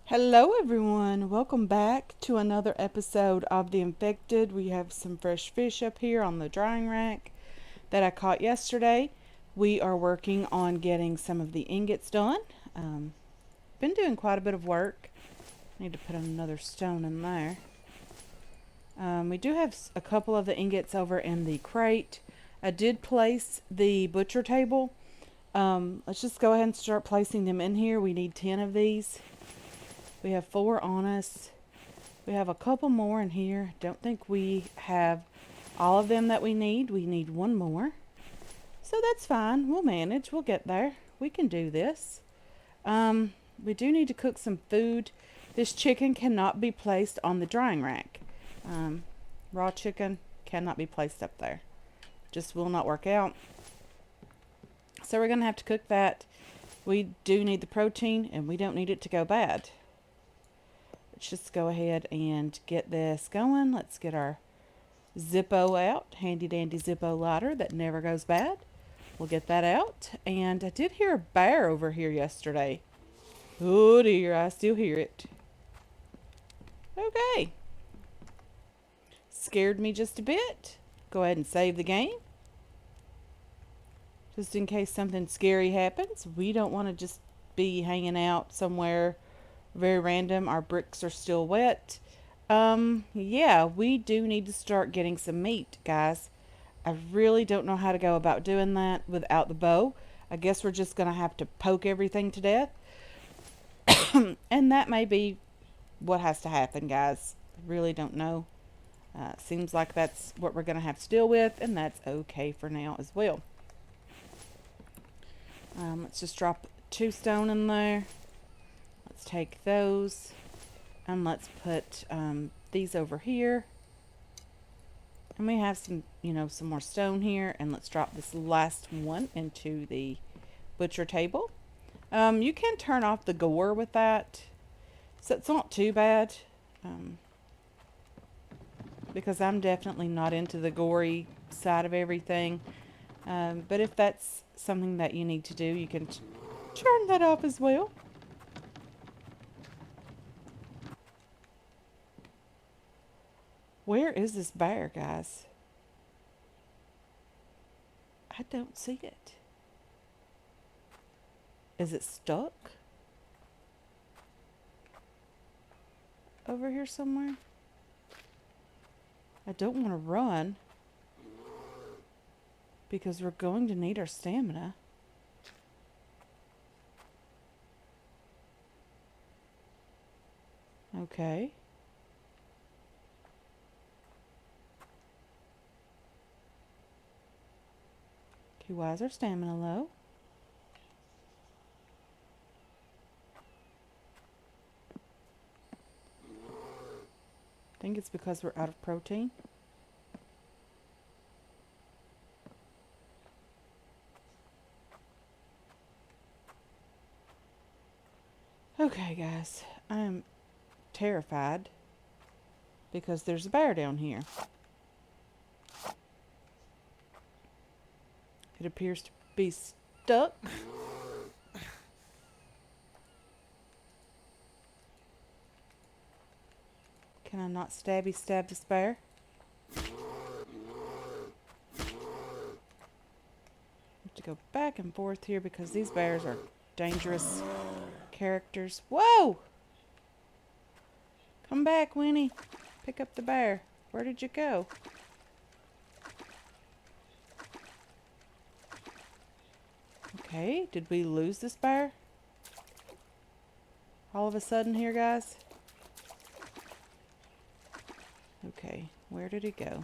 Hello, everyone. Welcome back to another episode of The Infected. We have some fresh fish up here on the drying rack that I caught yesterday. We are working on getting some of the ingots done. Been doing quite a bit of work. Need to put another stone in there. We do have a couple of the ingots over in the crate. I did place the butcher table. Let's just go ahead and start placing them in here. We need 10 of these. We have 4 on us. We have a couple more in here. Don't think we have all of them that we need. We need one more. So that's fine. We'll manage. We'll get there. We can do this. We do need to cook some food. This chicken cannot be placed on the drying rack. Raw chicken cannot be placed up there. Just will not work out. So we're going to have to cook that. We do need the protein, and we don't need it to go bad. Let's just go ahead and get this going. Let's get our Zippo out. Handy dandy Zippo lighter that never goes bad. We'll get that out. And I did hear a bear over here yesterday. Oh dear, I still hear it. Okay. Scared me just a bit. Go ahead and save the game. Just in case something scary happens. We don't want to just be hanging out somewhere very random. Our bricks are still wet. Yeah, we do need to start getting some meat, guys. I really don't know how to go about doing that without the bow. I guess we're just going to have to poke everything to death. And that may be what has to happen, guys. I really don't know. Seems like that's what we're going to have to deal with, and that's okay for now as well. Let's just drop 2 stone in there. Let's take those and let's put these over here. And we have some, some more stone here. And let's drop this last one into the butcher table. You can turn off the gore with that. So it's not too bad. Because I'm definitely not into the gory side of everything. But if that's something that you need to do, you can turn that off as well. Where is this bear, guys? I don't see it. Is it stuck? Over here somewhere? I don't want to run. Because we're going to need our stamina. Okay. Okay, why is our stamina low? I think it's because we're out of protein. Okay, guys. I am terrified because there's a bear down here. It appears to be stuck. Can I not stab this bear? I have to go back and forth here because these bears are dangerous characters. Whoa! Come back, Winnie. Pick up the bear. Where did you go? Okay, did we lose this bear? All of a sudden here, guys? Okay, where did he go?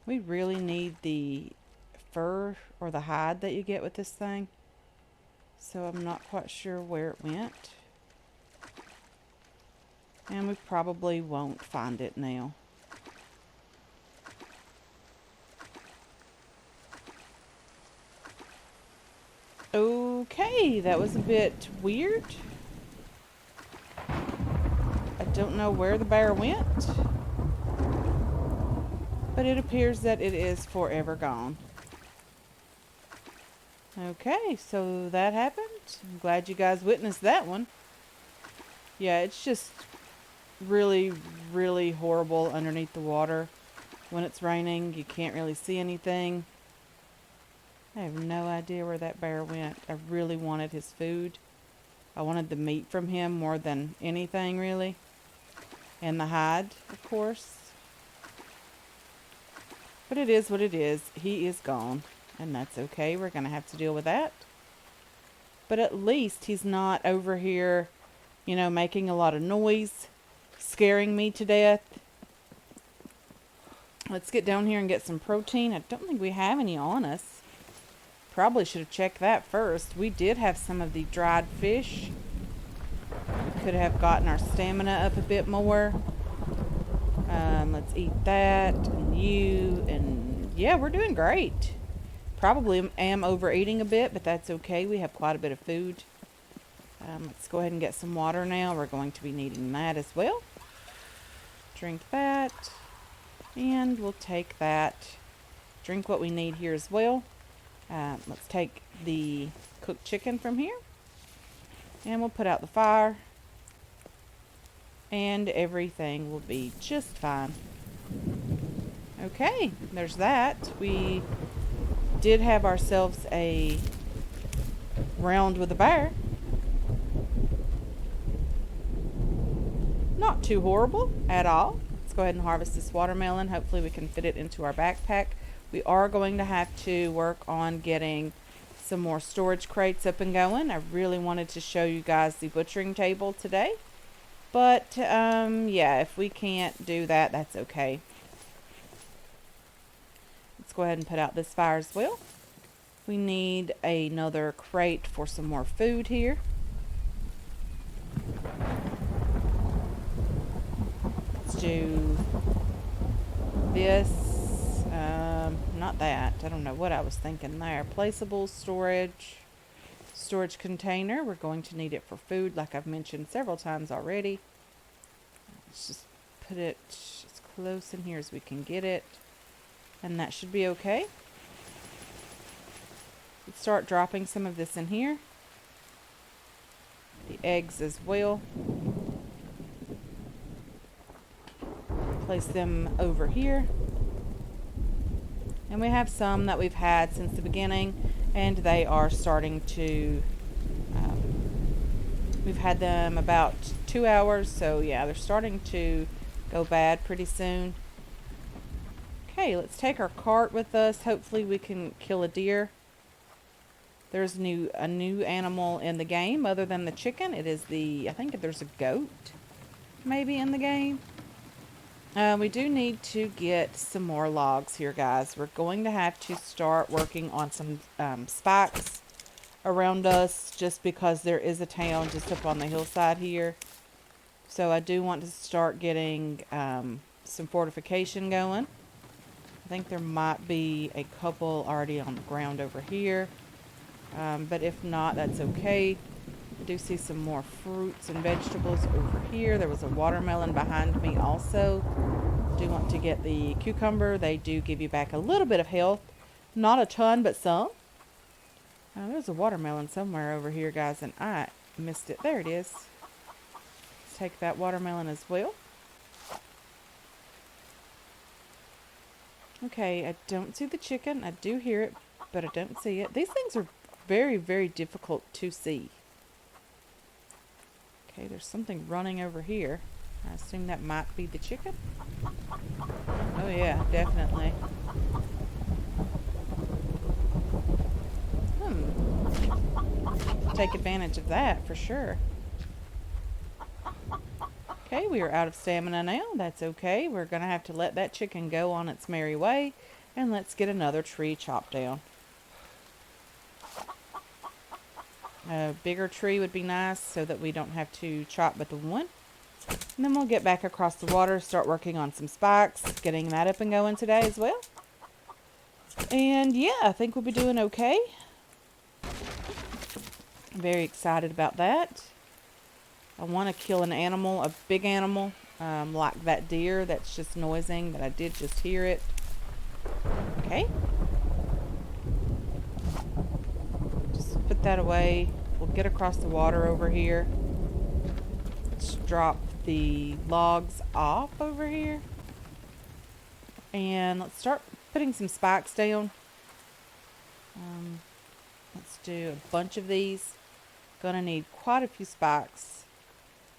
We really need the fur or the hide that you get with this thing. So I'm not quite sure where it went. And we probably won't find it now. Okay, that was a bit weird. I don't know where the bear went. But it appears that it is forever gone. Okay, so that happened. I'm glad you guys witnessed that one. Yeah, it's just really, really horrible underneath the water. When it's raining, you can't really see anything. I have no idea where that bear went. I really wanted his food. I wanted the meat from him more than anything, really. And the hide, of course. But it is what it is. He is gone. And that's okay. We're going to have to deal with that. But at least he's not over here, making a lot of noise, scaring me to death. Let's get down here and get some protein. I don't think we have any on us. Probably should have checked that first. We did have some of the dried fish. We could have gotten our stamina up a bit more. Let's eat that. And yeah, we're doing great. Probably am overeating a bit, but that's okay. We have quite a bit of food. Let's go ahead and get some water now. We're going to be needing that as well. Drink that. And we'll take that. Drink what we need here as well. Let's take the cooked chicken from here. And we'll put out the fire. And everything will be just fine. Okay, there's that. We did have ourselves a round with a bear. Not too horrible at all. Let's go ahead and harvest this watermelon. Hopefully we can fit it into our backpack. We are going to have to work on getting some more storage crates up and going. I really wanted to show you guys the butchering table today. But, yeah, if we can't do that, that's okay. Let's go ahead and put out this fire as well. We need another crate for some more food here. Let's do this. Not that. I don't know what I was thinking there. Placeable storage container. We're going to need it for food, like I've mentioned several times already. Let's just put it as close in here as we can get it. And that should be okay. Let's start dropping some of this in here. The eggs as well. Place them over here. And we have some that we've had since the beginning, and they are starting to, we've had them about 2 hours, so yeah, they're starting to go bad pretty soon. Okay, let's take our cart with us. Hopefully we can kill a deer. There's a new animal in the game other than the chicken. It is I think there's a goat maybe in the game. We do need to get some more logs here, guys. We're going to have to start working on some spikes around us just because there is a town just up on the hillside here. So I do want to start getting some fortification going. I think there might be a couple already on the ground over here. But if not, that's okay. I do see some more fruits and vegetables over here. There was a watermelon behind me also. I do want to get the cucumber. They do give you back a little bit of health. Not a ton, but some. There's a watermelon somewhere over here, guys, and I missed it. There it is. Let's take that watermelon as well. Okay, I don't see the chicken. I do hear it, but I don't see it. These things are very, very difficult to see. Okay, there's something running over here. I assume that might be the chicken. Oh yeah, definitely. Take advantage of that for sure. Okay, we are out of stamina now. That's okay. We're going to have to let that chicken go on its merry way. And let's get another tree chopped down. A bigger tree would be nice so that we don't have to chop but the one. And then we'll get back across the water, start working on some spikes, getting that up and going today as well. And yeah, I think we'll be doing okay. Very excited about that. I want to kill an animal, a big animal, like that deer that's just noising, but I did just hear it. Okay. that away. We'll get across the water over here. Let's drop the logs off over here. And let's start putting some spikes down. Let's do a bunch of these. Gonna need quite a few spikes.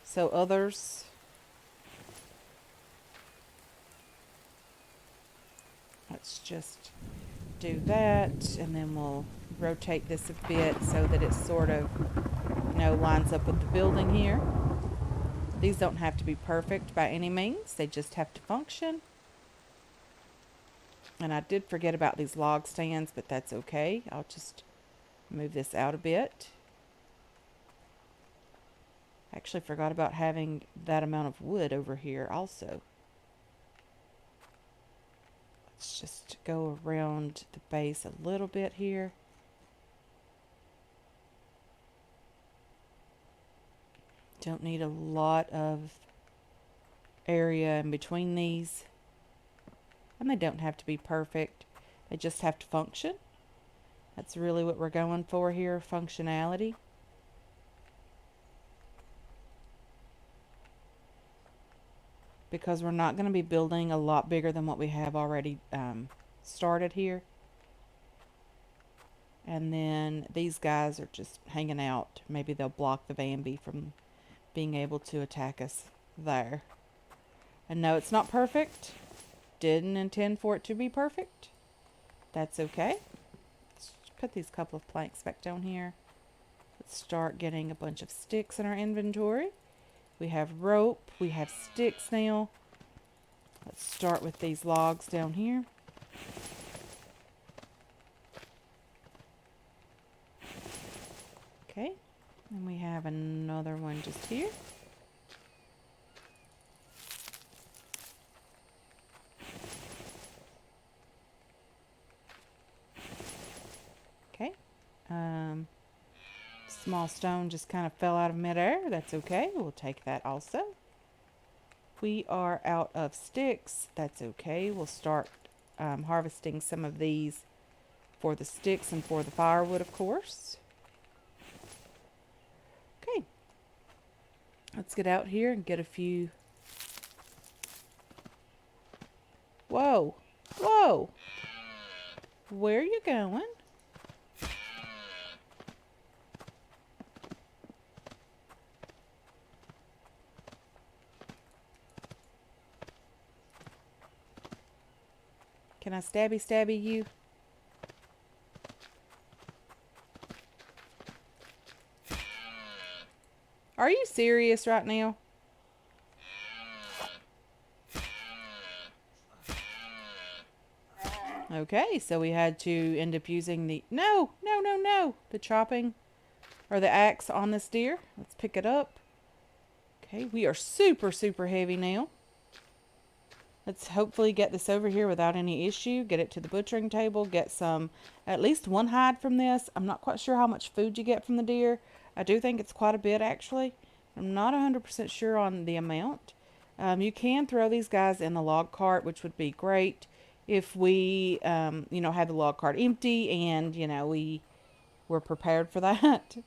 So others. Let's just do that, and then we'll rotate this a bit so that it sort of, lines up with the building here. These don't have to be perfect by any means. They just have to function. And I did forget about these log stands, but that's okay. I'll just move this out a bit. Actually forgot about having that amount of wood over here also. Let's just go around the base a little bit here. Don't need a lot of area in between these. And they don't have to be perfect. They just have to function. That's really what we're going for here, functionality. Because we're not going to be building a lot bigger than what we have already started here. And then these guys are just hanging out. Maybe they'll block the Vambi from being able to attack us there. And no, it's not perfect. Didn't intend for it to be perfect. That's okay. Let's put these couple of planks back down here. Let's start getting a bunch of sticks in our inventory. We have rope. We have sticks now. Let's start with these logs down here. Okay. And we have another one just here. Okay. Small stone just kind of fell out of midair. That's okay. We'll take that also. We are out of sticks. That's okay. We'll start harvesting some of these for the sticks and for the firewood, of course. Okay. Let's get out here and get a few. Whoa. Whoa. Where are you going? Can I stabby you? Are you serious right now? Okay, so we had to end up using the... No! The chopping or the axe on this deer. Let's pick it up. Okay, we are super heavy now. Let's hopefully get this over here without any issue. Get it to the butchering table. Get some, at least one hide from this. I'm not quite sure how much food you get from the deer. I do think it's quite a bit actually. I'm not 100% sure on the amount. You can throw these guys in the log cart, which would be great if we, have the log cart empty and, we were prepared for that.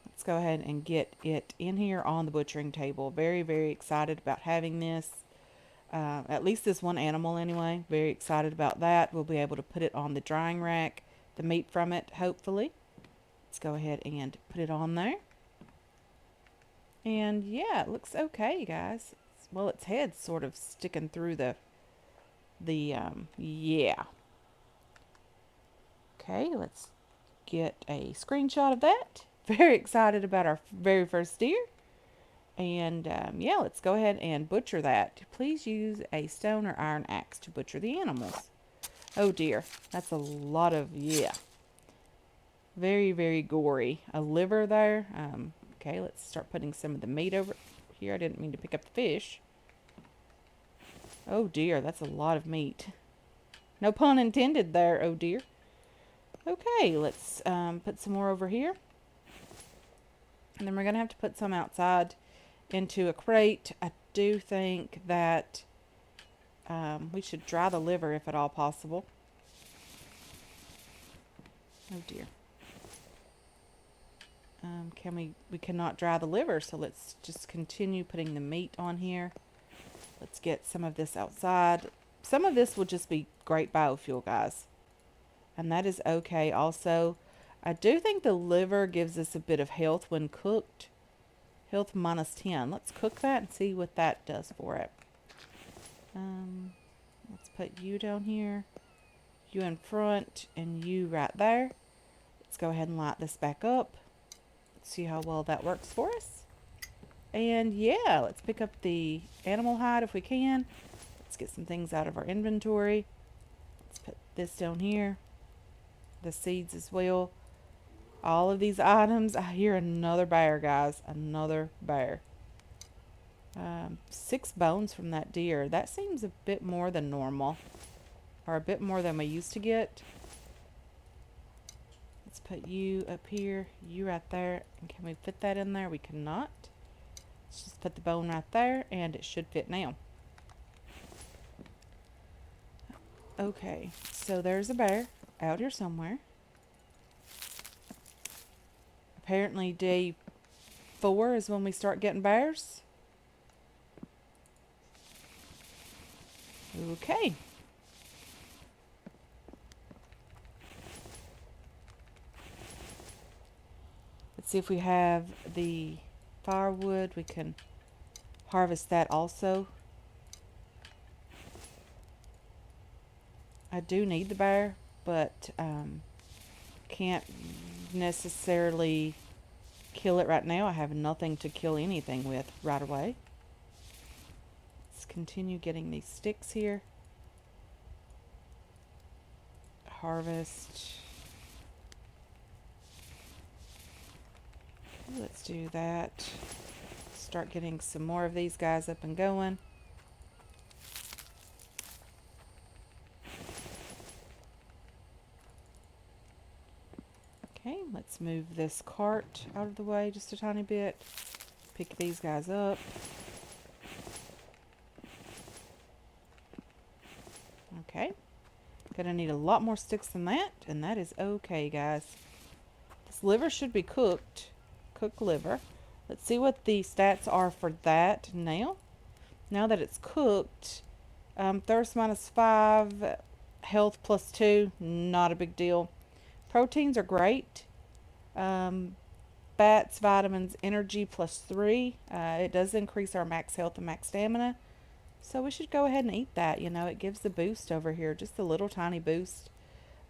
Let's go ahead and get it in here on the butchering table. Very excited about having this. At least this one animal anyway. Very excited about that. We'll be able to put it on the drying rack, the meat from it, hopefully. Let's go ahead and put it on there. And yeah, it looks okay, guys. Well, its head's sort of sticking through yeah. Okay, let's get a screenshot of that. Very excited about our very first deer. And yeah, let's go ahead and butcher that. Please use a stone or iron axe to butcher the animals. Oh dear, that's a lot of, yeah. Very gory. A liver there. Okay, let's start putting some of the meat over here. I didn't mean to pick up the fish. Oh dear, that's a lot of meat. No pun intended there, oh dear. Okay, let's put some more over here. And then we're going to have to put some outside into a crate. I do think that we should dry the liver if at all possible. Oh dear. We cannot dry the liver, so let's just continue putting the meat on here. Let's get some of this outside. Some of this will just be great biofuel, guys. And that is okay. Also, I do think the liver gives us a bit of health when cooked. Health -10. Let's cook that and see what that does for it. Let's put you down here, you in front, and you right there. Let's go ahead and light this back up. Let's see how well that works for us. And yeah, let's pick up the animal hide if we can. Let's get some things out of our inventory. Let's put this down here. The seeds as well. All of these items. I hear another bear, guys. Another bear. 6 bones from that deer. That seems a bit more than normal. Or a bit more than we used to get. Let's put you up here. You right there. And can we fit that in there? We cannot. Let's just put the bone right there. And it should fit now. Okay. So there's a bear out here somewhere. Apparently day 4 is when we start getting bears. Okay. Let's see if we have the firewood. We can harvest that also. I do need the bear, but can't necessarily kill it right now. I have nothing to kill anything with right away. Let's continue getting these sticks here. Harvest. Let's do that. Start getting some more of these guys up and going. Okay, let's move this cart out of the way just a tiny bit. Pick these guys up. Okay. Gonna need a lot more sticks than that, and that is okay, guys. This liver should be cooked. Cooked liver. Let's see what the stats are for that now. Now that it's cooked, thirst -5, health +2, not a big deal. Proteins are great. Fats, vitamins, energy +3. It does increase our max health and max stamina. So we should go ahead and eat that. You know, it gives the boost over here, just a little tiny boost.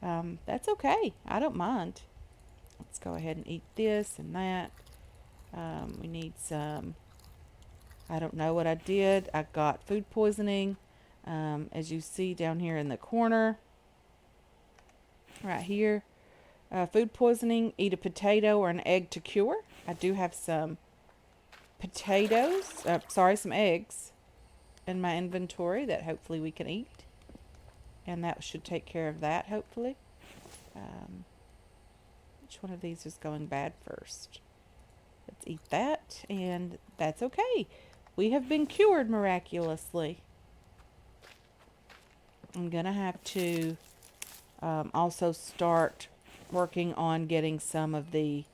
That's okay. I don't mind. Let's go ahead and eat this and that. We need some, I don't know what I did. I got food poisoning. As you see down here in the corner, right here. Food poisoning, eat a potato or an egg to cure. I do have some some eggs in my inventory that hopefully we can eat. And that should take care of that, hopefully. Which one of these is going bad first? Let's eat that, and that's okay. We have been cured miraculously. I'm going to have to also start working on getting some of the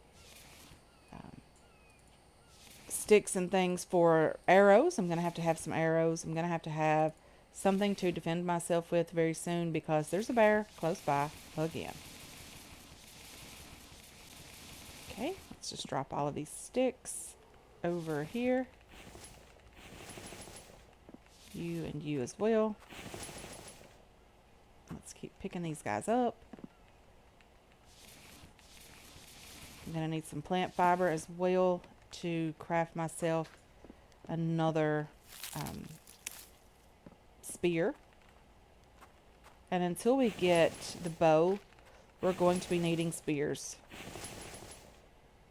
sticks and things for arrows. I'm going to have some arrows. I'm going to have something to defend myself with very soon because there's a bear close by again. Okay, let's just drop all of these sticks over here. You and you as well. Let's keep picking these guys up. I'm going to need some plant fiber as well to craft myself another spear. And until we get the bow, we're going to be needing spears.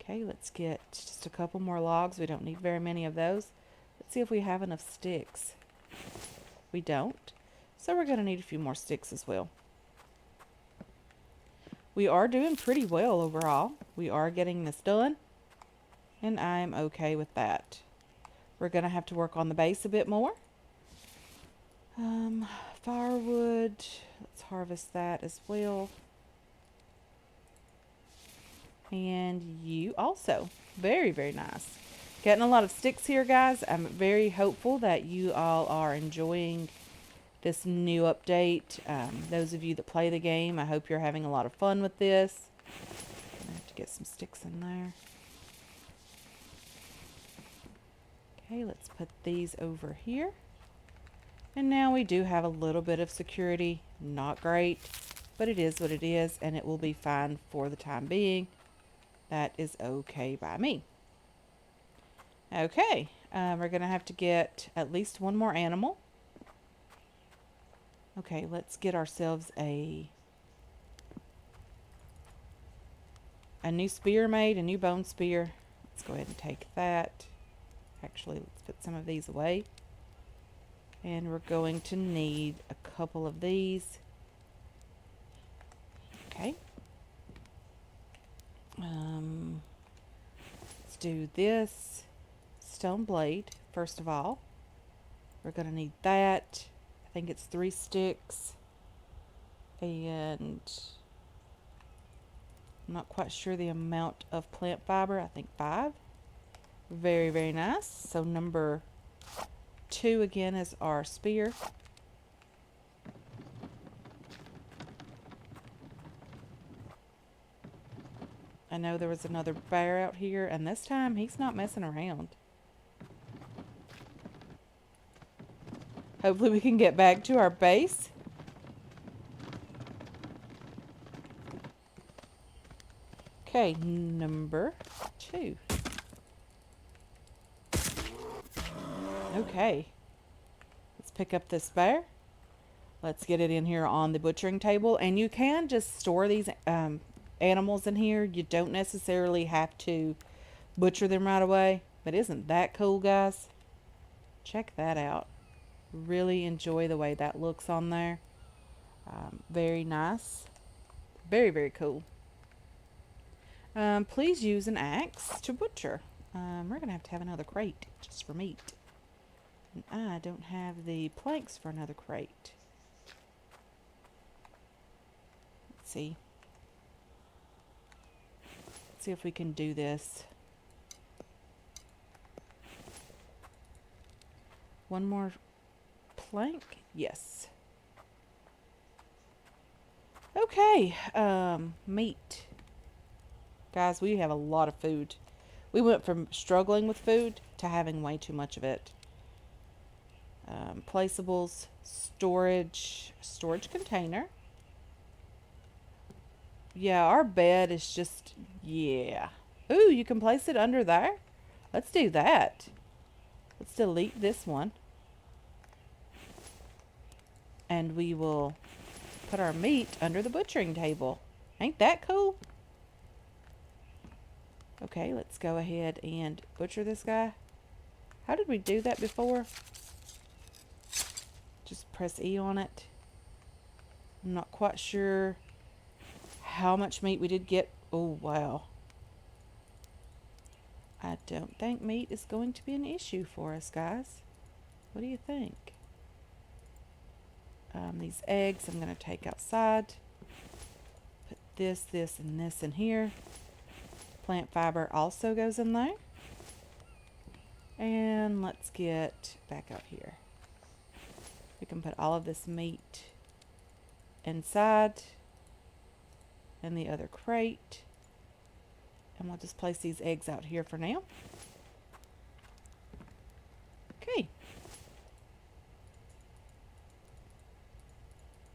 Okay, let's get just a couple more logs. We don't need very many of those. Let's see if we have enough sticks. We don't. So we're going to need a few more sticks as well. We are doing pretty well overall. We are getting this done. And I'm okay with that. We're going to have to work on the base a bit more. Firewood. Let's harvest that as well. And you also. Very, very nice. Getting a lot of sticks here, guys. I'm very hopeful that you all are enjoying this new update. Those of you that play the game, I hope you're having a lot of fun with this. I have to get some sticks in there. Okay, let's put these over here. And now we do have a little bit of security. Not great, but it is what it is, and it will be fine for the time being. That is okay by me. Okay, we're going to have to get at least one more animal. Okay, let's get ourselves a new spear made, a new bone spear. Let's go ahead and take that. Actually, let's put some of these away. And we're going to need a couple of these. Okay. Let's do this stone blade first of all. We're going to need that. I think it's 3 sticks. And I'm not quite sure the amount of plant fiber. I think 5. Very, very nice. So number 2 again is our spear. I know there was another bear out here, and this time he's not messing around. Hopefully we can get back to our base. Okay, number 2. Okay. Let's pick up this bear. Let's get it in here on the butchering table. And you can just store these animals in here. You don't necessarily have to butcher them right away. But isn't that cool, guys? Check that out. Really enjoy the way that looks on there. Very nice. Very, very cool. Please use an axe to butcher. We're going to have another crate just for meat. And I don't have the planks for another crate. Let's see. Let's see if we can do this. One more plank? Yes. Okay, meat. Guys, we have a lot of food. We went from struggling with food to having way too much of it. Placeables, storage container. Yeah, our bed is just, yeah. Ooh, you can place it under there? Let's do that. Let's delete this one. And we will put our meat under the butchering table. Ain't that cool? Okay, let's go ahead and butcher this guy. How did we do that before? Just press E on it. I'm not quite sure how much meat we did get. Oh, wow. I don't think meat is going to be an issue for us, guys. What do you think? These eggs I'm going to take outside. Put this, and this in here. Plant fiber also goes in there. And let's get back out here. We can put all of this meat inside and the other crate. And we'll just place these eggs out here for now. Okay.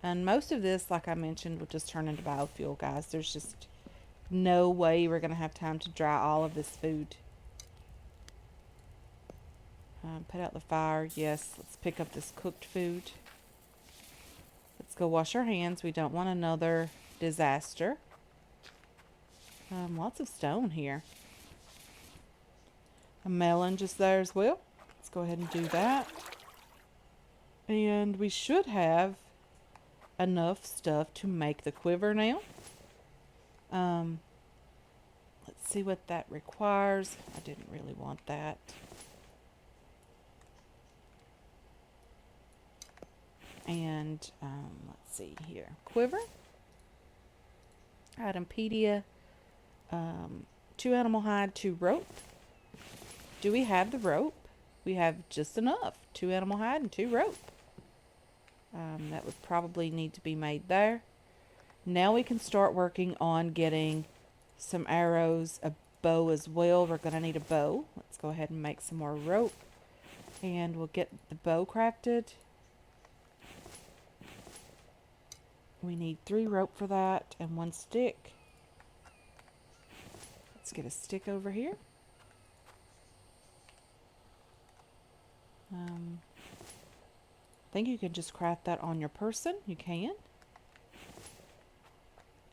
And most of this, like I mentioned, will just turn into biofuel, guys. There's just no way we're going to have time to dry all of this food. Put out the fire. Yes, let's pick up this cooked food. Let's go wash our hands. We don't want another disaster. Lots of stone here. A melon just there as well. Let's go ahead and do that. And we should have enough stuff to make the quiver now. Let's see what that requires. I didn't really want that. And let's see here. Quiver. Itempedia. 2 animal hide, 2 rope. Do we have the rope? We have just enough. 2 animal hide and 2 rope. That would probably need to be made there. Now we can start working on getting some arrows, a bow as well. We're going to need a bow. Let's go ahead and make some more rope. And we'll get the bow crafted. We need 3 rope for that and 1 stick. Let's get a stick over here. I think you can just craft that on your person. You can.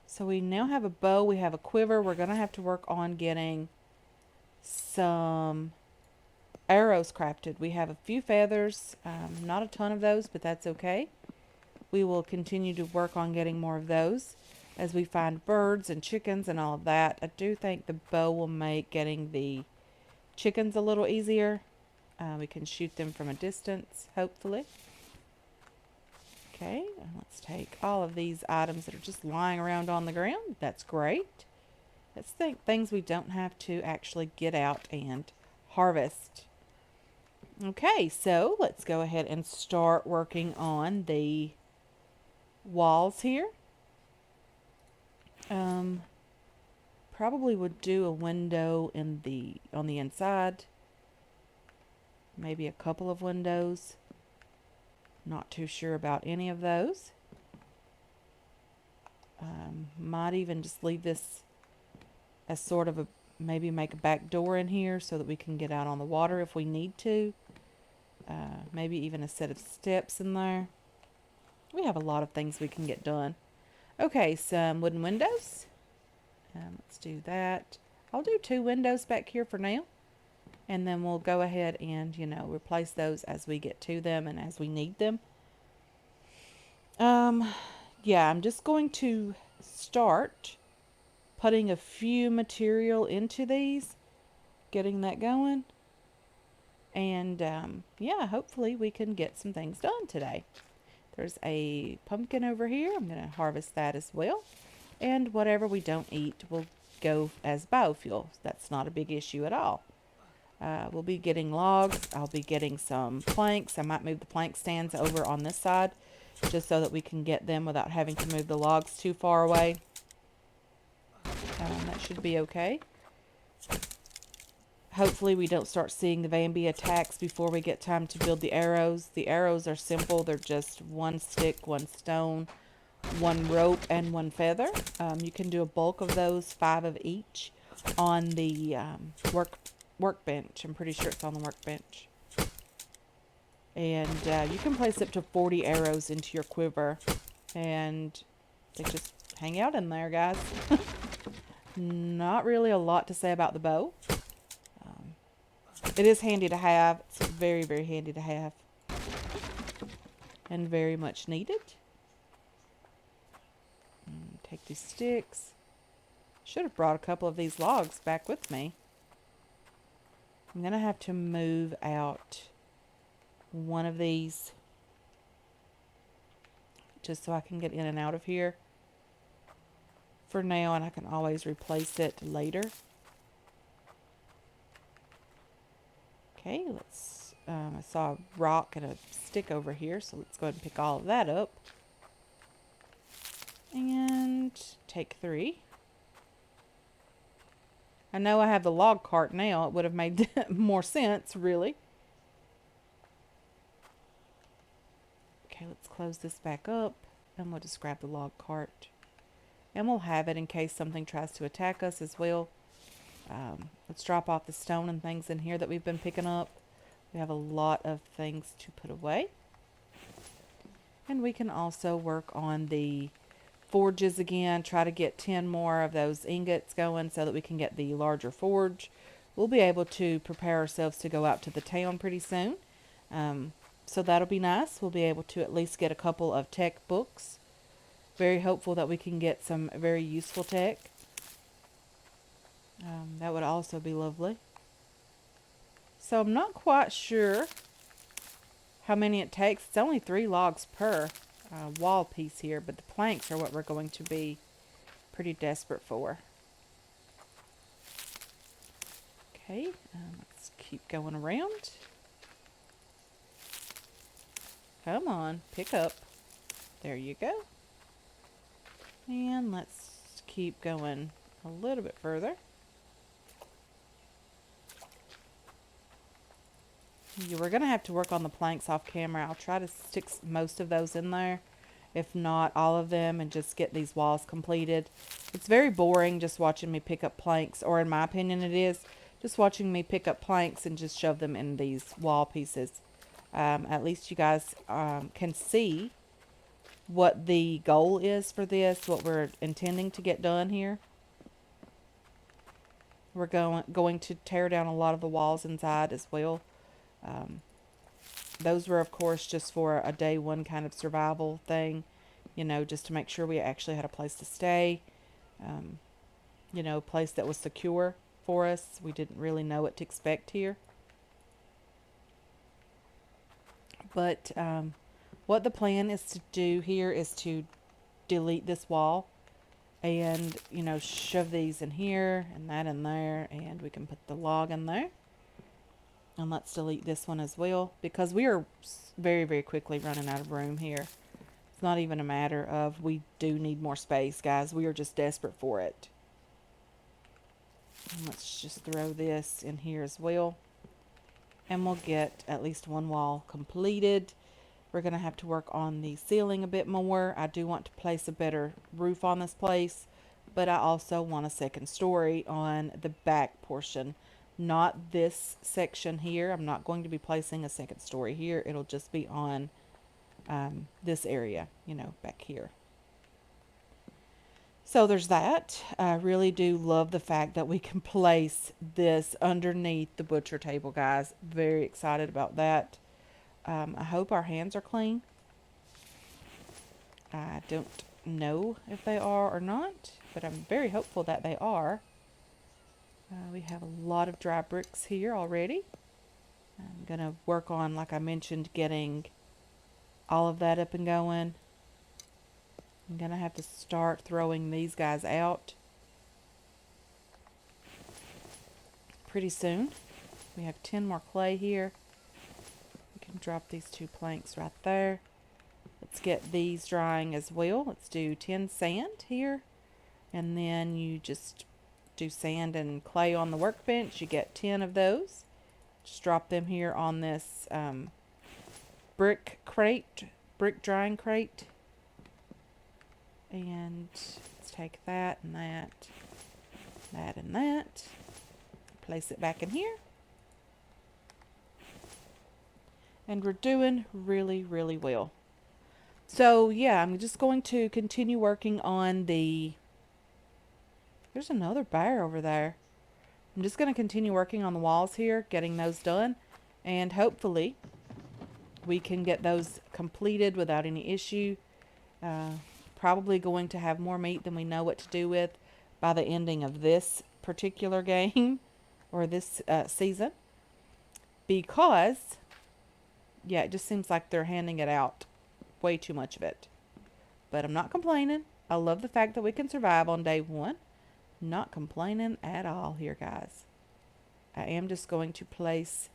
So we now have a bow. We have a quiver. We're going to have to work on getting some arrows crafted. We have a few feathers. Not a ton of those, but that's okay. We will continue to work on getting more of those as we find birds and chickens and all of that. I do think the bow will make getting the chickens a little easier. We can shoot them from a distance, hopefully. Okay, and let's take all of these items that are just lying around on the ground. That's great. Let's think things we don't have to actually get out and harvest. Okay, so let's go ahead and start working on the walls here. Probably would do a window on the inside. Maybe a couple of windows. Not too sure about any of those. Might even just leave this as sort of maybe make a back door in here so that we can get out on the water if we need to. Maybe even a set of steps in there. We have a lot of things we can get done. Okay, some wooden windows. Let's do that. I'll do 2 windows back here for now. And then we'll go ahead and, replace those as we get to them and as we need them. Yeah, I'm just going to start putting a few material into these, getting that going. And, yeah, hopefully we can get some things done today. There's a pumpkin over here. I'm going to harvest that as well. And whatever we don't eat will go as biofuel. That's not a big issue at all. We'll be getting logs. I'll be getting some planks. I might move the plank stands over on this side just so that we can get them without having to move the logs too far away. That should be okay. Hopefully we don't start seeing the Vambies attacks before we get time to build the arrows. The arrows are simple. They're just 1 stick, 1 stone, 1 rope, and 1 feather. You can do a bulk of those, 5 of each, on the workbench. I'm pretty sure it's on the workbench. And you can place up to 40 arrows into your quiver. And they just hang out in there, guys. Not really a lot to say about the bow. It is handy to have. It's very, very handy to have. And very much needed. Take these sticks. Should have brought a couple of these logs back with me. I'm going to have to move out one of these just so I can get in and out of here for now, and I can always replace it later. Okay, let's, I saw a rock and a stick over here, so let's go ahead and pick all of that up. And take 3. I know I have the log cart now. It would have made more sense, really. Okay, let's close this back up, and we'll just grab the log cart. And we'll have it in case something tries to attack us as well. Let's drop off the stone and things in here that we've been picking up. We have a lot of things to put away. And we can also work on the forges again. Try to get 10 more of those ingots going so that we can get the larger forge. We'll be able to prepare ourselves to go out to the town pretty soon. So that'll be nice. We'll be able to at least get a couple of tech books. Very hopeful that we can get some very useful tech. That would also be lovely. So I'm not quite sure how many it takes. It's only 3 logs per wall piece here, but the planks are what we're going to be pretty desperate for. Okay, let's keep going around. Come on, pick up. There you go. And let's keep going a little bit further. You were going to have to work on the planks off camera. I'll try to stick most of those in there, if not all of them, and just get these walls completed. It's very boring just watching me pick up planks, or in my opinion it is, just watching me pick up planks and just shove them in these wall pieces. At least you guys can see what the goal is for this, what we're intending to get done here. We're going to tear down a lot of the walls inside as well. Those were, of course, just for a day one kind of survival thing, you know, just to make sure we actually had a place to stay, you know, a place that was secure for us. We didn't really know what to expect here. But what the plan is to do here is to delete this wall and, you know, shove these in here and that in there, and we can put the log in there. And let's delete this one as well, because we are very, very quickly running out of room here. It's not even a matter of we do need more space, guys. We are just desperate for it. And let's just throw this in here as well. And we'll get at least one wall completed. We're going to have to work on the ceiling a bit more. I do want to place a better roof on this place, but I also want a second story on the back portion. Not this section here. I'm not going to be placing a second story here. It'll just be on this area, you know, back here. So there's that. I really do love the fact that we can place this underneath the butcher table, guys. Very excited about that. I hope our hands are clean. I don't know if they are or not, but I'm very hopeful that they are. We have a lot of dry bricks here already. I'm going to work on, like I mentioned, getting all of that up and going. I'm going to have to start throwing these guys out pretty soon. We have 10 more clay here. We can drop these 2 planks right there. Let's get these drying as well. Let's do 10 sand here. And then you just do sand and clay on the workbench. You get 10 of those. Just drop them here on this brick drying crate. And let's take that and that, that and that. Place it back in here. And we're doing really, really well. So yeah, I'm just going to continue working on the... There's another bear over there. I'm just going to continue working on the walls here, getting those done, and hopefully we can get those completed without any issue. Probably going to have more meat than we know what to do with by the ending of this particular game or this season, because yeah, it just seems like they're handing it out way too much of it. But I'm not complaining. I love the fact that we can survive on day one. Not complaining at all here, guys. I am just going to place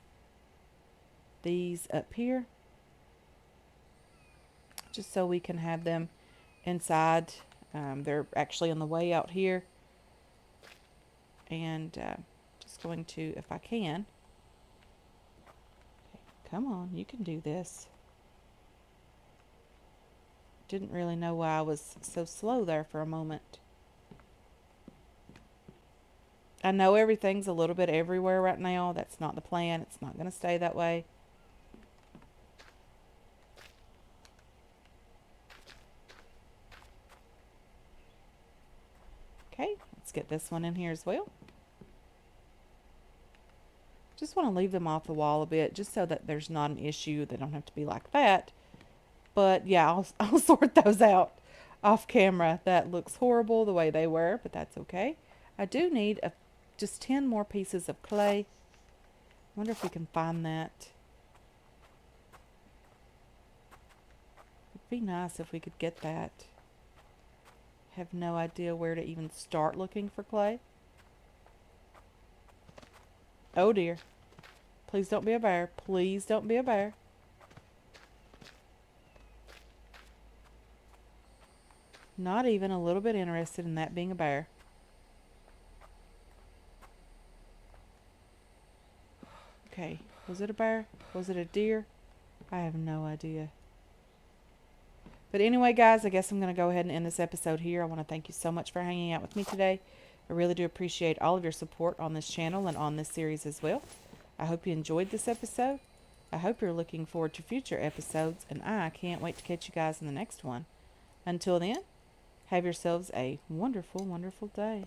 these up here just so we can have them inside. They're actually on the way out here. And just going to, if I can. Okay, come on, you can do this. Didn't really know why I was so slow there for a moment. I know everything's a little bit everywhere right now. That's not the plan. It's not going to stay that way. Okay, let's get this one in here as well. Just want to leave them off the wall a bit, just so that there's not an issue. They don't have to be like that. But yeah, I'll sort those out off camera. That looks horrible the way they were, but that's okay. I do need just 10 more pieces of clay. Wonder if we can find that. It'd be nice if we could get that. Have no idea where to even start looking for clay. Oh dear. Please don't be a bear. Please don't be a bear. Not even a little bit interested in that being a bear. Okay, was it a bear? Was it a deer? I have no idea. But anyway, guys, I guess I'm going to go ahead and end this episode here. I want to thank you so much for hanging out with me today. I really do appreciate all of your support on this channel and on this series as well. I hope you enjoyed this episode. I hope you're looking forward to future episodes, and I can't wait to catch you guys in the next one. Until then, have yourselves a wonderful, wonderful day.